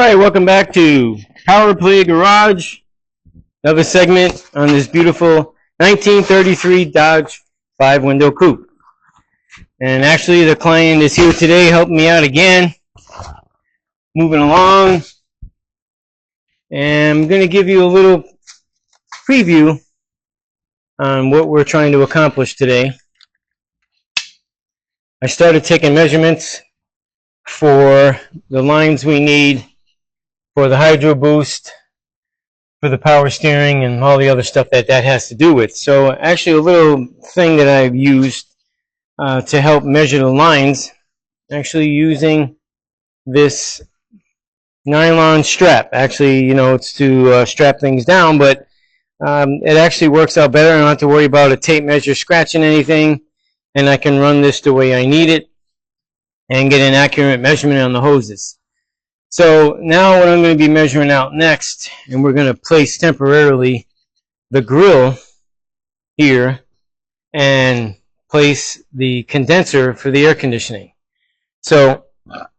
Alright, welcome back to Power Play Garage. Another segment on this beautiful 1933 Dodge 5-window coupe. And actually the client is here today helping me out again. Moving along. And I'm going to give you a little preview on what we're trying to accomplish today. I started taking measurements for the lines we need for the hydro boost, for the power steering, and all the other stuff that has to do with. So actually a little thing that I've used to help measure the lines, actually using this nylon strap. Actually, you know, it's to strap things down, but it actually works out better. I don't have to worry about a tape measure scratching anything, and I can run this the way I need it and get an accurate measurement on the hoses. So now what I'm going to be measuring out next, and we're going to place temporarily the grill here and place the condenser for the air conditioning. So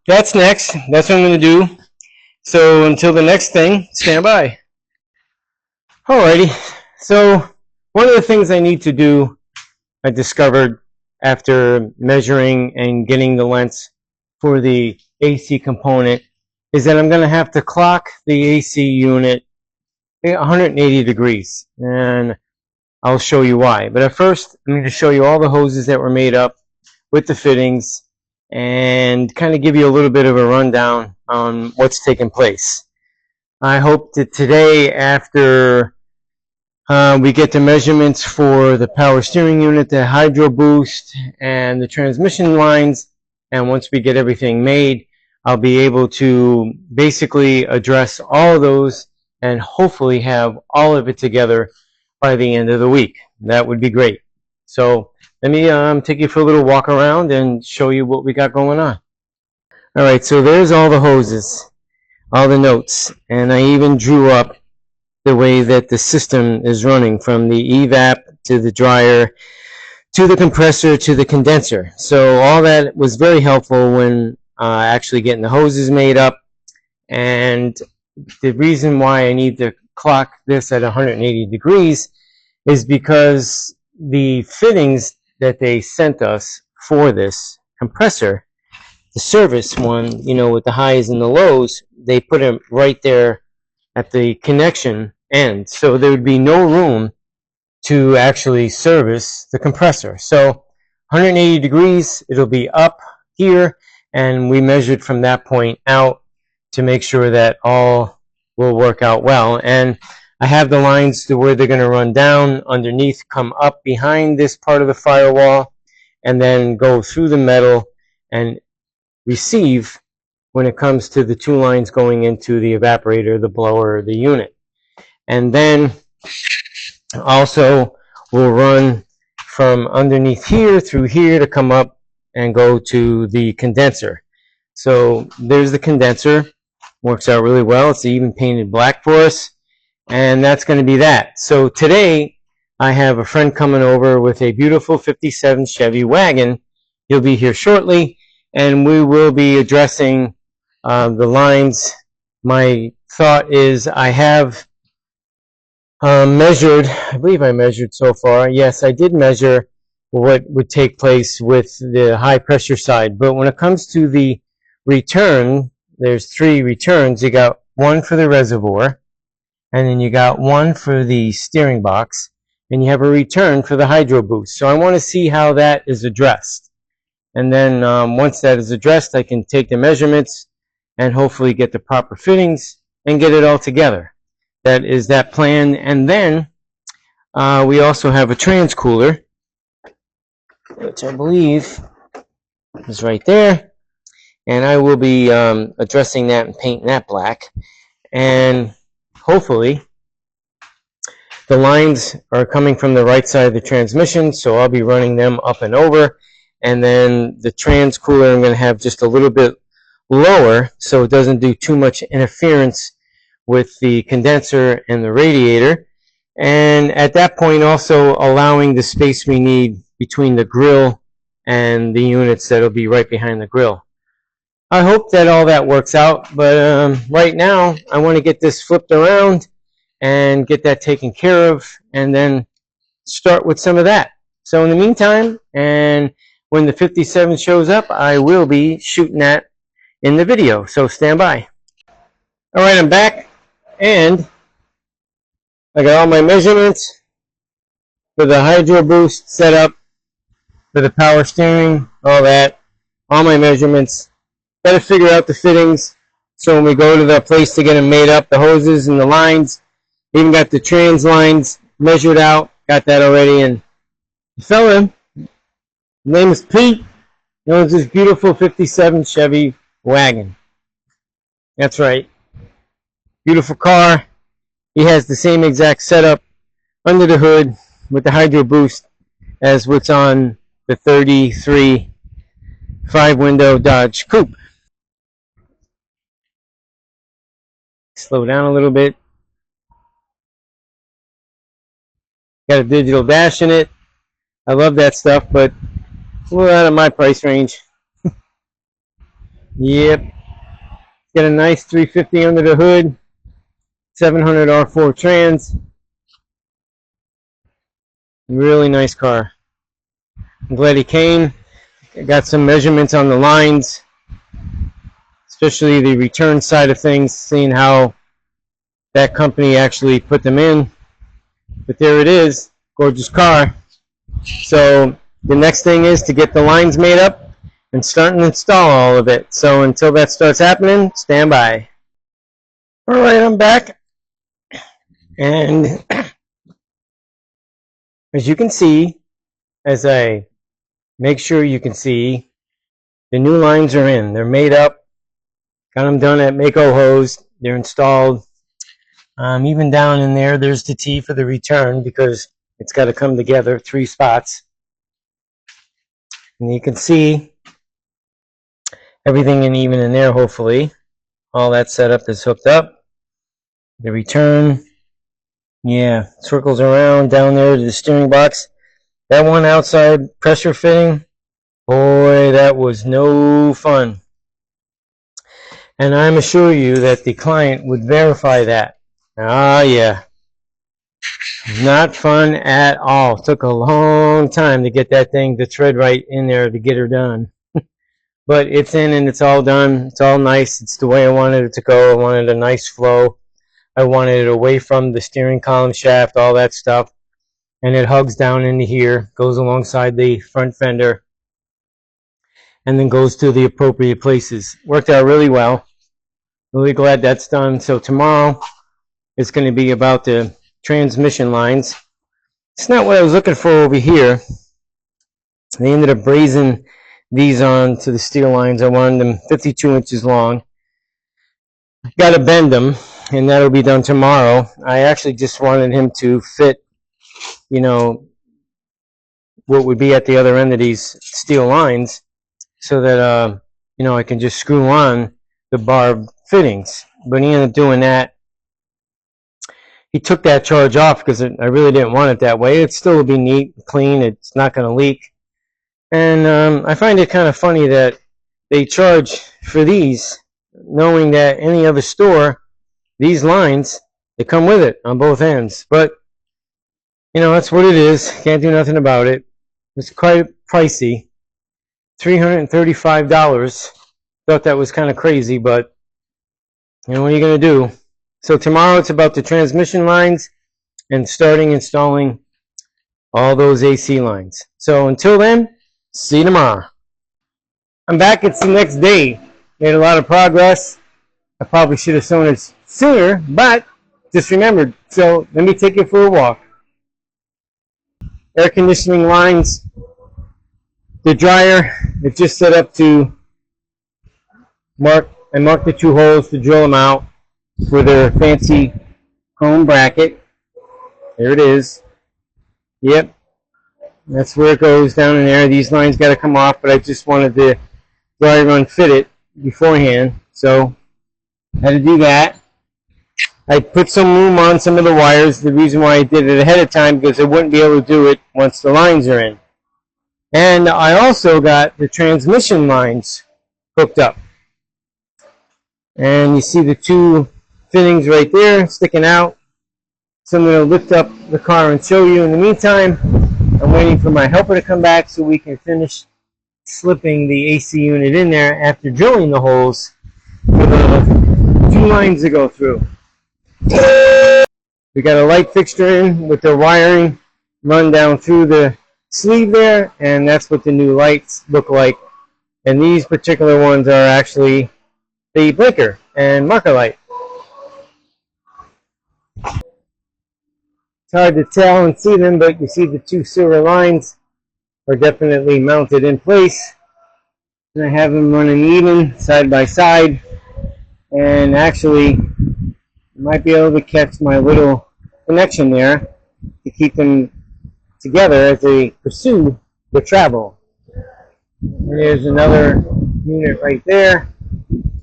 that's next. That's what I'm going to do. So until the next thing, stand by. Alrighty. So one of the things I need to do, I discovered after measuring and getting the lengths for the AC component, is that I'm going to have to clock the AC unit 180 degrees, and I'll show you why. But at first, I'm going to show you all the hoses that were made up with the fittings and kind of give you a little bit of a rundown on what's taking place. I hope that today, after we get the measurements for the power steering unit, the hydro boost, and the transmission lines, and once we get everything made, I'll be able to basically address all of those and hopefully have all of it together by the end of the week. That would be great. So let me take you for a little walk around and show you what we got going on. Alright, so there's all the hoses, all the notes, and I even drew up the way that the system is running, from the evap to the dryer to the compressor to the condenser. So all that was very helpful when actually getting the hoses made up. And the reason why I need to clock this at 180 degrees is because the fittings that they sent us for this compressor, the service one, you know, with the highs and the lows, they put them right there at the connection end. So there would be no room to actually service the compressor. So 180 degrees, it'll be up here, and we measured from that point out to make sure that all will work out well. And I have the lines to where they're going to run down underneath, come up behind this part of the firewall, and then go through the metal and receive when it comes to the two lines going into the evaporator, the blower, the unit. And then also we'll run from underneath here through here to come up and go to the condenser. So there's the condenser. Works out really well. It's even painted black for us. And that's going to be that. So today I have a friend coming over with a beautiful 57 Chevy wagon. He'll be here shortly, and we will be addressing the lines. My thought is I have measured, I believe I measured so far. Yes, I did measure what would take place with the high pressure side. But when it comes to the return, there's 3 returns. You got one for the reservoir, and then you got one for the steering box, and you have a return for the hydro boost. So I want to see how that is addressed. And then once that is addressed, I can take the measurements and hopefully get the proper fittings and get it all together. That is that plan. And then we also have a trans cooler, which I believe is right there. And I will be addressing that and painting that black. And hopefully the lines are coming from the right side of the transmission, so I'll be running them up and over. And then the trans cooler I'm going to have just a little bit lower so it doesn't do too much interference with the condenser and the radiator. And at that point also allowing the space we need between the grill and the units that'll be right behind the grill. I hope that all that works out, but right now I want to get this flipped around and get that taken care of, and then start with some of that. So in the meantime, and when the 57 shows up, I will be shooting that in the video, so stand by. All right, I'm back, and I got all my measurements for the Hydro Boost set up, for the power steering, all that, all my measurements. Got to figure out the fittings, so when we go to the place to get them made up, the hoses and the lines, even got the trans lines measured out, got that already, and the fella, his name is Pete, he owns this beautiful 57 Chevy wagon. That's right. Beautiful car. He has the same exact setup under the hood with the Hydro Boost as what's on the 33 5-window Dodge Coupe. Slow down a little bit. Got a digital dash in it. I love that stuff, but it's a little out of my price range. Yep. Got a nice 350 under the hood. 700 R4 trans. Really nice car. I'm glad he came. I got some measurements on the lines, especially the return side of things, seeing how that company actually put them in. But there it is, gorgeous car. So the next thing is to get the lines made up and start and install all of it. So until that starts happening, stand by. All right, I'm back. And as you can see, as I make sure you can see, the new lines are in. They're made up. Got them done at Mako Hose. They're installed. Even down in there, there's the T for the return because it's got to come together, 3 spots. And you can see everything even in there, hopefully. All that setup is hooked up. The return, yeah, circles around down there to the steering box. That one outside pressure fitting, boy, that was no fun. And I'm assure you that the client would verify that. Ah, yeah. Not fun at all. Took a long time to get that thing to thread right in there to get her done. But it's in and it's all done. It's all nice. It's the way I wanted it to go. I wanted a nice flow. I wanted it away from the steering column shaft, all that stuff. And it hugs down into here, goes alongside the front fender, and then goes to the appropriate places. Worked out really well. Really glad that's done. So tomorrow it's going to be about the transmission lines. It's not what I was looking for over here. They ended up brazing these on to the steel lines. I wanted them 52 inches long. Got to bend them, and that'll be done tomorrow. I actually just wanted him to fit, you know, what would be at the other end of these steel lines so that, you know, I can just screw on the barb fittings. But he ended up doing that. He took that charge off because I really didn't want it that way. It still will be neat, clean. It's not going to leak. And I find it kind of funny that they charge for these, knowing that any other store, these lines, they come with it on both ends. But, you know, that's what it is. Can't do nothing about it. It's quite pricey. $335. Thought that was kind of crazy, but, you know, what are you going to do? So tomorrow it's about the transmission lines and starting installing all those AC lines. So until then, see you tomorrow. I'm back. It's the next day. Made a lot of progress. I probably should have shown it sooner, but just remembered. So let me take you for a walk. Air conditioning lines. The dryer, it's just set up to mark the 2 holes to drill them out for their fancy chrome bracket. There it is. Yep. That's where it goes down in there. These lines got to come off, but I just wanted the dryer run fit it beforehand. So I had to do that. I put some room on some of the wires. The reason why I did it ahead of time because I wouldn't be able to do it once the lines are in. And I also got the transmission lines hooked up. And you see the two fittings right there sticking out. So I'm going to lift up the car and show you. In the meantime, I'm waiting for my helper to come back so we can finish slipping the AC unit in there after drilling the holes for the two lines to go through. We got a light fixture in with the wiring run down through the sleeve there, and that's what the new lights look like. And these particular ones are actually the blinker and marker light. It's hard to tell and see them, but you see the two silver lines are definitely mounted in place. And I have them running even side by side. And actually, you might be able to catch my little connection there to keep them together as they pursue the travel. And there's another unit right there.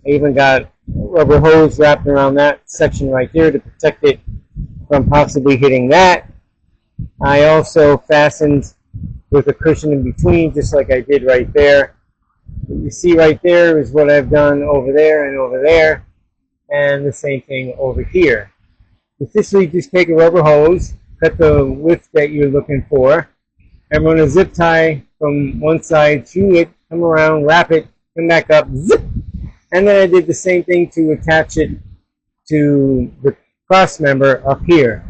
I even got a rubber hose wrapped around that section right there to protect it from possibly hitting that. I also fastened with a cushion in between, just like I did right there. What you see right there is what I've done over there and over there, and the same thing over here. Essentially, just take a rubber hose, cut the width that you're looking for, and run a zip tie from one side through it, come around, wrap it, come back up, zip, and then I did the same thing to attach it to the cross member up here.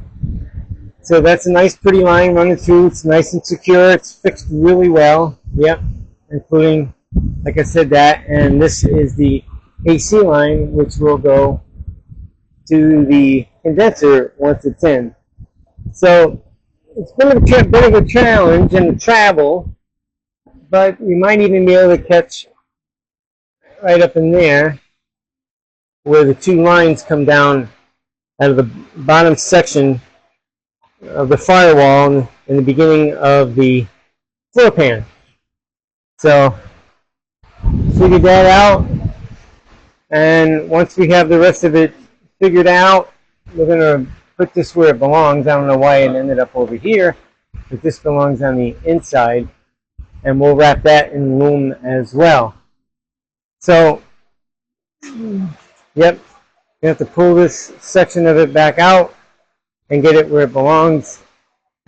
So that's a nice pretty line running through. It's nice and secure. It's fixed really well. Yep, including, like I said, that. And this is the AC line, which will go to the condenser once it's in. So it's been a bit of a challenge and a travel, but you might even be able to catch right up in there where the two lines come down out of the bottom section of the firewall in the beginning of the floor pan. So figured that out, and once we have the rest of it figured out, we're going to put this where it belongs. I don't know why it ended up over here, but this belongs on the inside, and we'll wrap that in loom as well. So yep, you have to pull this section of it back out and get it where it belongs.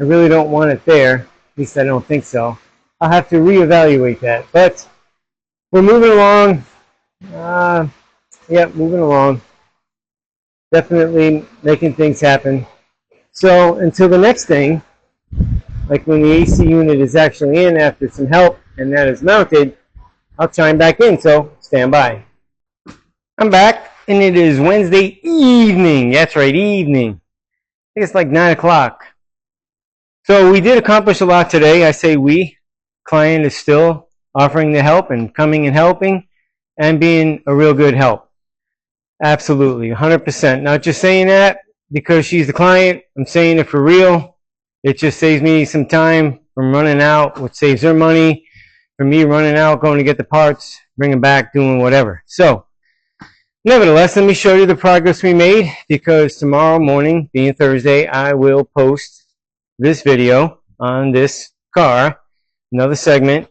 I really don't want it there. At least I don't think so. I'll have to reevaluate that. But we're moving along. Yep, moving along. Definitely making things happen. So until the next thing, like when the AC unit is actually in after some help and that is mounted, I'll chime back in. So stand by. I'm back, and it is Wednesday evening. That's right, evening. I think it's like 9 o'clock. So we did accomplish a lot today. I say we. Client is still offering the help and coming and helping and being a real good help. Absolutely, 100%. Not just saying that because she's the client. I'm saying it for real. It just saves me some time from running out, which saves her money, from me running out, going to get the parts, bringing back, doing whatever. So nevertheless, let me show you the progress we made, because tomorrow morning, being Thursday, I will post this video on this car, another segment,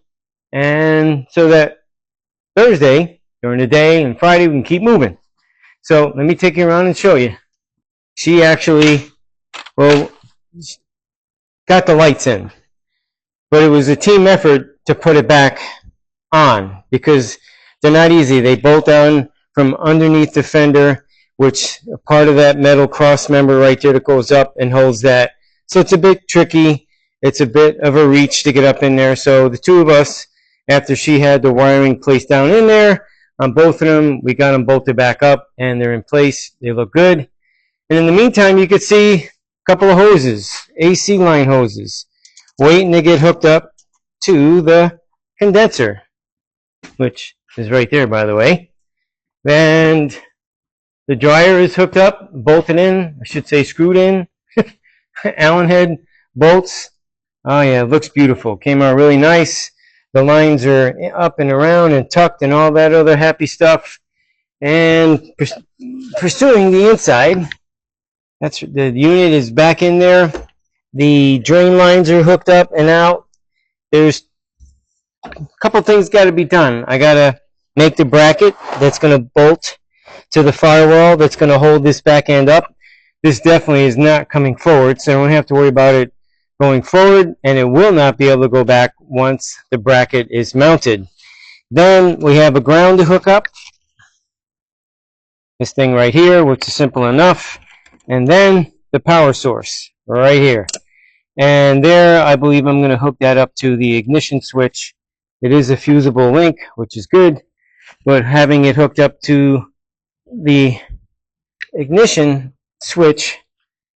and so that Thursday, during the day, and Friday, we can keep moving. So let me take you around and show you. She actually, well, got the lights in, but it was a team effort to put it back on, because they're not easy. They bolt on from underneath the fender, which part of that metal cross member right there that goes up and holds that. So it's a bit tricky. It's a bit of a reach to get up in there. So the two of us, after she had the wiring placed down in there, on both of them, we got them bolted back up, and they're in place. They look good. And in the meantime, you could see a couple of hoses, AC line hoses, waiting to get hooked up to the condenser, which is right there, by the way. And the dryer is hooked up, bolted in, I should say screwed in. Allen head bolts. Oh yeah, it looks beautiful. Came out really nice. The lines are up and around and tucked and all that other happy stuff. And pursuing the inside, that's the unit is back in there. The drain lines are hooked up and out. There's a couple things got to be done. I got to make the bracket that's going to bolt to the firewall that's going to hold this back end up. This definitely is not coming forward, so I don't have to worry about it going forward, and it will not be able to go back once the bracket is mounted. Then we have a ground to hook up. This thing right here, which is simple enough. And then the power source right here. And there, I believe I'm going to hook that up to the ignition switch. It is a fusible link, which is good. But having it hooked up to the ignition switch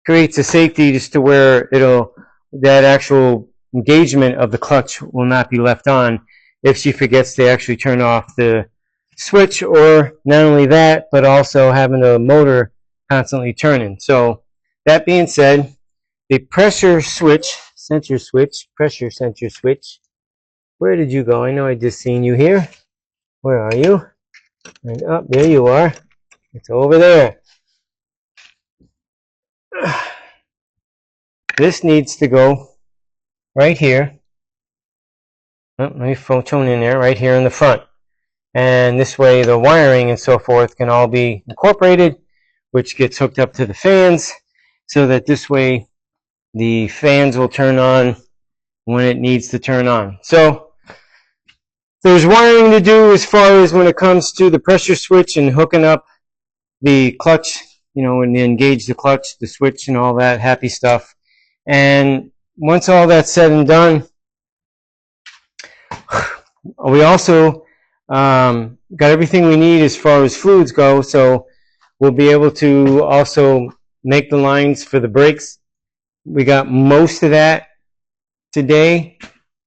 creates a safety just to where that actual engagement of the clutch will not be left on if she forgets to actually turn off the switch, or not only that, but also having the motor constantly turning. So that being said, the pressure sensor switch, where did you go? I know I just seen you here. Where are you? And up, there you are. It's over there. This needs to go right here. Oh, let me tone in there, right here in the front. And this way the wiring and so forth can all be incorporated, which gets hooked up to the fans, so that this way the fans will turn on when it needs to turn on. So there's wiring to do as far as when it comes to the pressure switch and hooking up the clutch, when you engage the clutch, the switch and all that happy stuff. And once all that's said and done, we also got everything we need as far as fluids go, so we'll be able to also make the lines for the brakes. We got most of that today.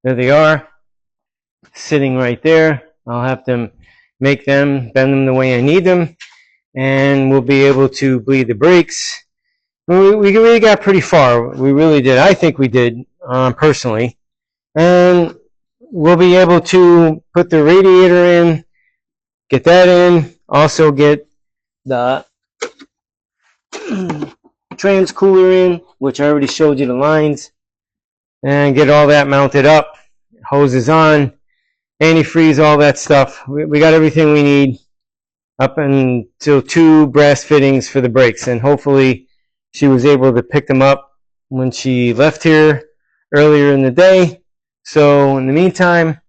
There they are, sitting right there. I'll have to make them, bend them the way I need them, and we'll be able to bleed the brakes. We really got pretty far. We really did. I think we did, personally. And we'll be able to put the radiator in, get that in, also get the trans cooler in, which I already showed you the lines, and get all that mounted up, hoses on, antifreeze, all that stuff. We got everything we need up until 2 brass fittings for the brakes, and hopefully she was able to pick them up when she left here earlier in the day. So in the meantime,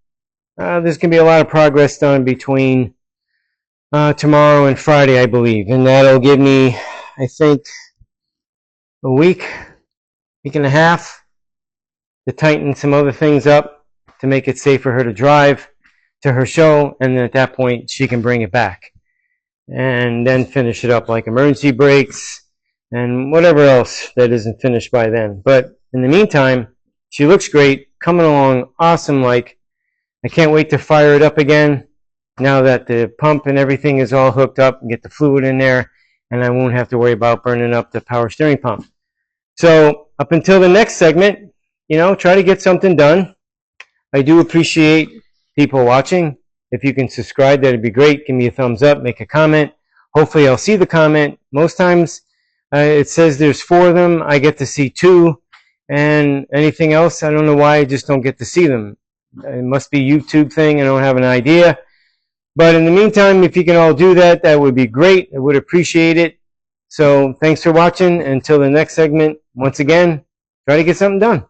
there's going to be a lot of progress done between tomorrow and Friday, I believe. And that'll give me, I think, a week and a half to tighten some other things up to make it safe for her to drive to her show. And then at that point, she can bring it back. And then finish it up like emergency brakes and whatever else that isn't finished by then. But in the meantime, she looks great, coming along awesome. Like, I can't wait to fire it up again now that the pump and everything is all hooked up and get the fluid in there, and I won't have to worry about burning up the power steering pump. So up until the next segment, try to get something done. I do appreciate people watching. If you can subscribe, that'd be great. Give me a thumbs up, make a comment. Hopefully I'll see the comment. Most times it says there's 4 of them. I get to see 2. And anything else, I don't know why I just don't get to see them. It must be a YouTube thing. I don't have an idea. But in the meantime, if you can all do that, that would be great. I would appreciate it. So thanks for watching. Until the next segment, once again, try to get something done.